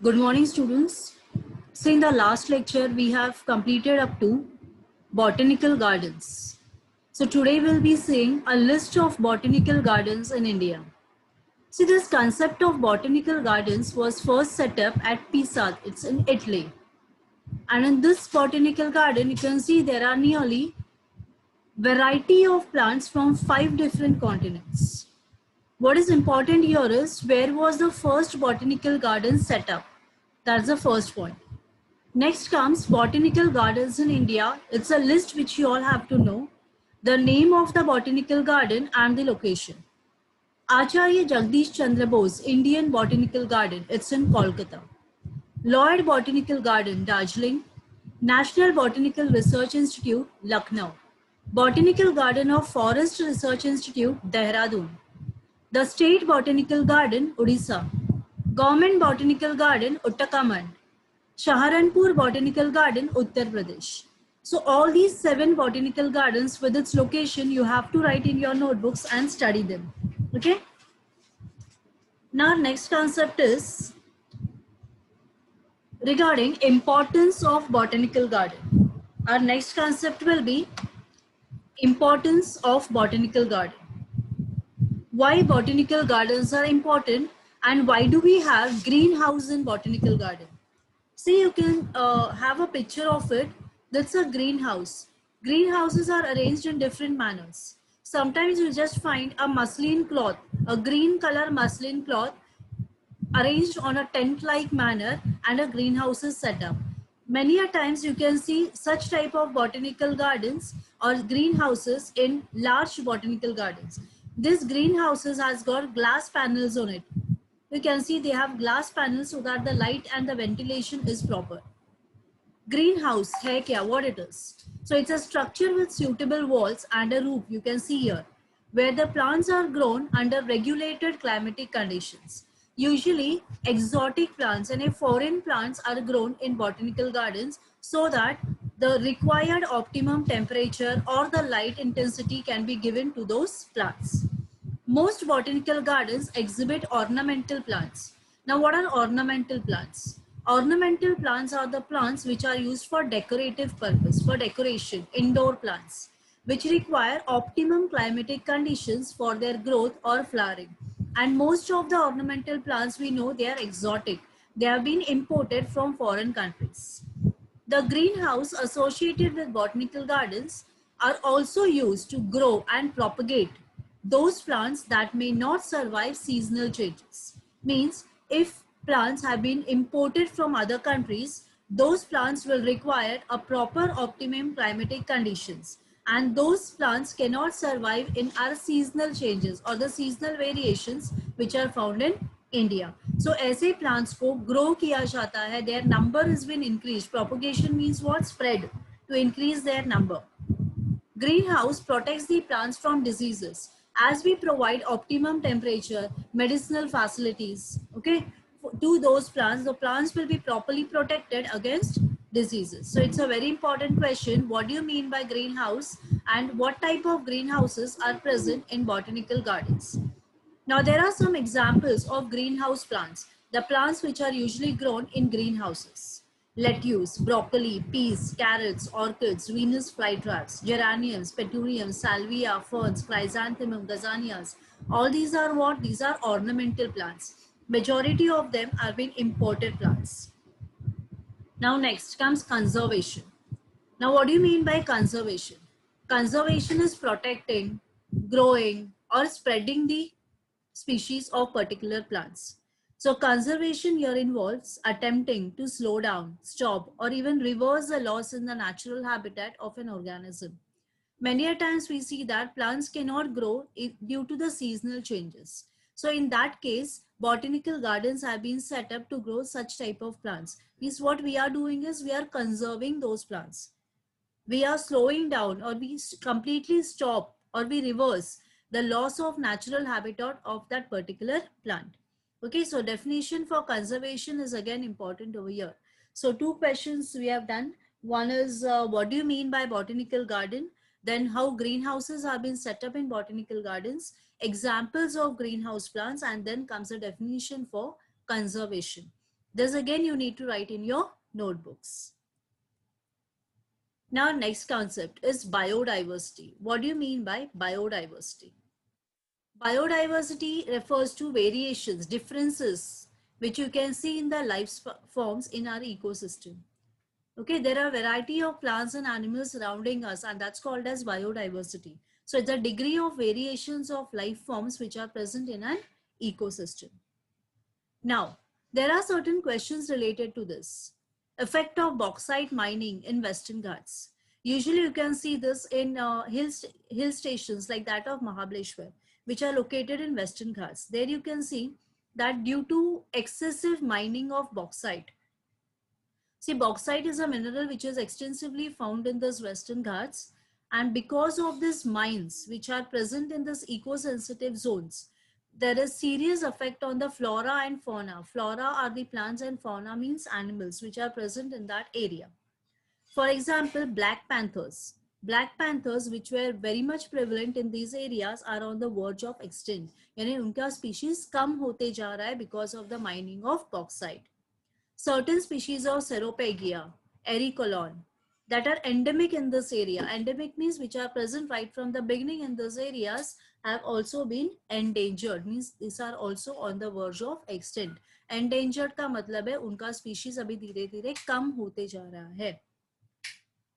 Good morning, students. So in the last lecture, we have completed up to botanical gardens. So today we'll be seeing a list of botanical gardens in India. See, this concept of botanical gardens was first set up at Pisa, it's in Italy. And in this botanical garden, you can see there are nearly variety of plants from 5 different continents. What is important here is where was the first botanical garden set up? That's the first point. Next comes botanical gardens in India. It's a list which you all have to know. The name of the botanical garden and the location. Acharya Jagdish Chandra Bose Indian Botanical Garden. It's in Kolkata. Lloyd Botanical Garden, Darjeeling. National Botanical Research Institute, Lucknow. Botanical Garden of Forest Research Institute, Dehradun. The State Botanical Garden, Odisha. Government Botanical Garden, Uttarakhand. Saharanpur Botanical Garden, Uttar Pradesh. So all these 7 botanical gardens with its location, you have to write in your notebooks and study them. Okay. Now next concept is regarding importance of botanical garden. Our next concept will be importance of botanical garden. Why botanical gardens are important and why do we have greenhouse in botanical garden? See, you can have a picture of it. That's a greenhouse. Greenhouses are arranged in different manners. Sometimes you just find a muslin cloth, a green color muslin cloth arranged on a tent-like manner and a greenhouse is set up. Many a times you can see such type of botanical gardens or greenhouses in large botanical gardens. This greenhouses has got glass panels on it. You can see they have glass panels so that the light and the ventilation is proper. Greenhouse hai kya, what it is? So it's a structure with suitable walls and a roof, you can see here, where the plants are grown under regulated climatic conditions. Usually exotic plants and foreign plants are grown in botanical gardens so that the required optimum temperature or the light intensity can be given to those plants. Most botanical gardens exhibit ornamental plants. Now, what are ornamental plants? Ornamental plants are the plants which are used for decorative purpose, for decoration, indoor plants, which require optimum climatic conditions for their growth or flowering. And most of the ornamental plants we know they are exotic. They have been imported from foreign countries. The greenhouse associated with botanical gardens are also used to grow and propagate those plants that may not survive seasonal changes. Means if plants have been imported from other countries, those plants will require a proper optimum climatic conditions and those plants cannot survive in our seasonal changes or the seasonal variations which are found in India. So ऐसे plants को grow किया जाता है, their number has been increased. Propagation means what? Spread, to increase their number. Greenhouse protects the plants from diseases as we provide optimum temperature, medicinal facilities, okay, to those plants. The plants will be properly protected against diseases. So it's a very important question. What do you mean by greenhouse and what type of greenhouses are present in botanical gardens? Now there are some examples of greenhouse plants, the plants which are usually grown in greenhouses. Lettuce, broccoli, peas, carrots, orchids, Venus flytraps, geraniums, petunias, salvia, ferns, chrysanthemum, gazanias. All these are what? These are ornamental plants. Majority of them are being imported plants. Now next comes conservation. Now what do you mean by conservation? Conservation is protecting, growing or spreading the species of particular plants. So conservation here involves attempting to slow down, stop or even reverse the loss in the natural habitat of an organism. Many a times we see that plants cannot grow due to the seasonal changes. So in that case, botanical gardens have been set up to grow such type of plants. Means what we are doing is we are conserving those plants. We are slowing down or we completely stop or we reverse the loss of natural habitat of that particular plant. Okay, so definition for conservation is again important over here. So 2 questions we have done. One is what do you mean by botanical garden? Then how greenhouses have been set up in botanical gardens, examples of greenhouse plants, and then comes a definition for conservation. This again you need to write in your notebooks. Now next concept is biodiversity. What do you mean by biodiversity? Biodiversity refers to variations, differences, which you can see in the life forms in our ecosystem. Okay, there are a variety of plants and animals surrounding us, and that's called as biodiversity. So it's a degree of variations of life forms which are present in an ecosystem. Now, there are certain questions related to this. Effect of bauxite mining in Western Ghats. Usually you can see this in hill stations like that of Mahabaleshwar, which are located in Western Ghats. There you can see that due to excessive mining of bauxite. See, bauxite is a mineral which is extensively found in this Western Ghats, and because of these mines which are present in this eco-sensitive zones, there is serious effect on the flora and fauna. Flora are the plants and fauna means animals which are present in that area. For example, black panthers. Black panthers which were very much prevalent in these areas are on the verge of extinct. यानी उनका species कम होते जा रहा है because of the mining of bauxite. Certain species of Ceropegia, ericolon, that are endemic in this area. Endemic means which are present right from the beginning in those areas have also been endangered. Means these are also on the verge of extinct. Endangered का मतलब है उनका species अभी धीरे धीरे कम होते जा रहा है.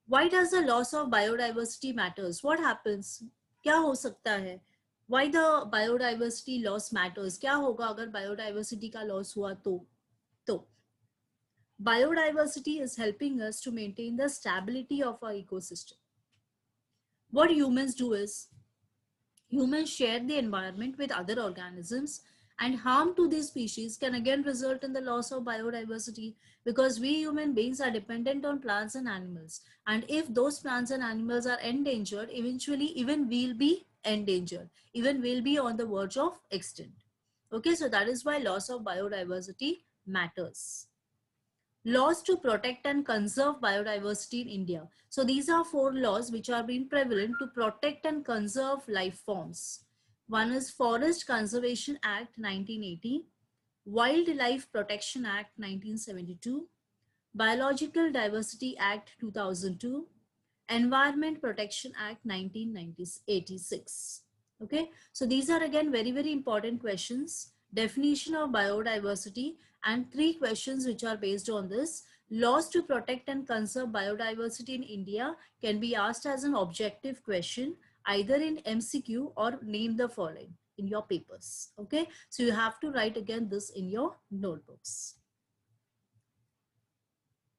Why does the loss of biodiversity matters? What happens? क्या हो सकता है? Why the biodiversity loss matters? क्या होगा अगर biodiversity का loss हुआ तो biodiversity is helping us to maintain the stability of our ecosystem. What humans do is humans share the environment with other organisms, and harm to these species can again result in the loss of biodiversity because we human beings are dependent on plants and animals. And if those plants and animals are endangered, eventually even we'll be endangered, even we'll be on the verge of extinct. Okay, so that is why loss of biodiversity matters. Laws to protect and conserve biodiversity in India. So these are 4 laws which are being prevalent to protect and conserve life forms. One is Forest Conservation Act 1980, Wildlife Protection Act 1972, Biological Diversity Act 2002, Environment Protection Act 1986. Okay, so these are again very, very important questions. Definition of biodiversity and 3 questions which are based on this. Laws to protect and conserve biodiversity in India can be asked as an objective question either in MCQ or name the following in your papers. Okay, so you have to write again this in your notebooks.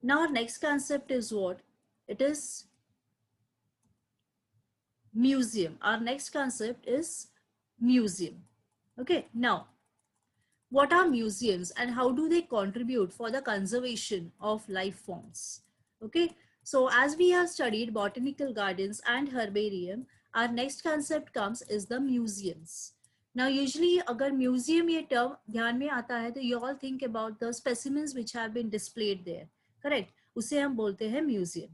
Now our next concept is what? It is museum. Our next concept is museum. Okay, now what are museums and how do they contribute for the conservation of life forms? Okay, so as we have studied botanical gardens and herbarium, our next concept comes is the museums. Now usually अगर museum ये term ध्यान में आता है तो you all think about the specimens which have been displayed there, correct? उसे हम बोलते हैं museum.